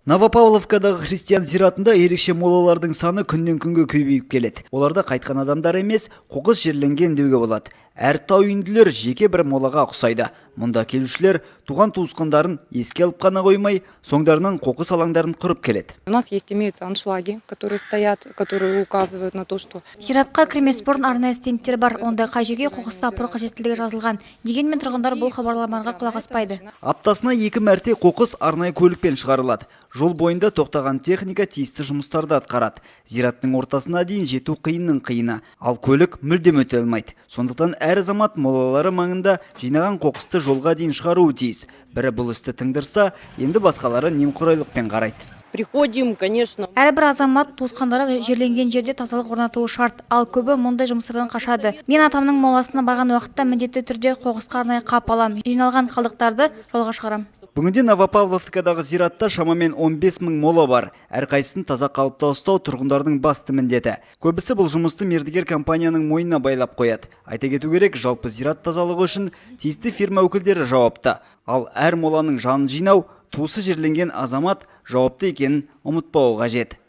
Новопавловкадағы христиан зиратында ерекше молалардың саны күннен күнге көбейіп келеді. Оларда қайтқан адамдар емес, қоқыс жерленген деуге болады. Әр тау үйінділер жеке бір молаға ұқсайды. Мұнда келушілер туған туысқандарын еске алып қана қоймай, соңдарынан қоқыс алаңдарын құрып келеді. У нас имеются аншлаги, которые стоят, которые указывают на то, что Зиратқа кірмес бұрын арнайы стендтер бар. Онда қай жерге қоқыс тапсыру қажеттілігі жазылған. Дегенмен тұрғындар бұл хабарламаға құлақ аспайды. Аптасына 2 мәрте қоқыс арнайы көлікпен шығарылады. Жол бойында тоқтаған техника тиісті жұмыстарды атқарады. Зираттың ортасына дейін жету қиынның қиыны, ал көлік мүлдем өте алмайды. Сондықтан әр азамат молалары маңында жинаған қоқысты жолға дейін шығаруы тиіс. Бірі бұл істі тыңдырса, енді басқалары немқұрайлықпен қарайды. Приходим, конечно. Әрбір азамат туысқандары жерленген жерде тазалық орнатуы шарт, ал көбі мұндай жұмыстардан қашады. Мен атамның моласына барған уақытта міндетті түрде қоқысқа арнайы қап алам. Жиналған қалдықтарды жолға шығарам. Бүгінде Новопавловкадағы зиратта шамамен 15 000 мола бар. Әрқайсысын таза қалыпта ұстау тұрғындардың басты міндеті. Көбісі бұл жұмысты мердігер компанияның мойнына байлап қояды. Айта кету керек, жалпы зират тазалығы үшін тиісті фирма өкілдері жауапты. Ал әр моланың жанын жинау туысы жерленген азамат жауапты екенін ұмытпауы қажет.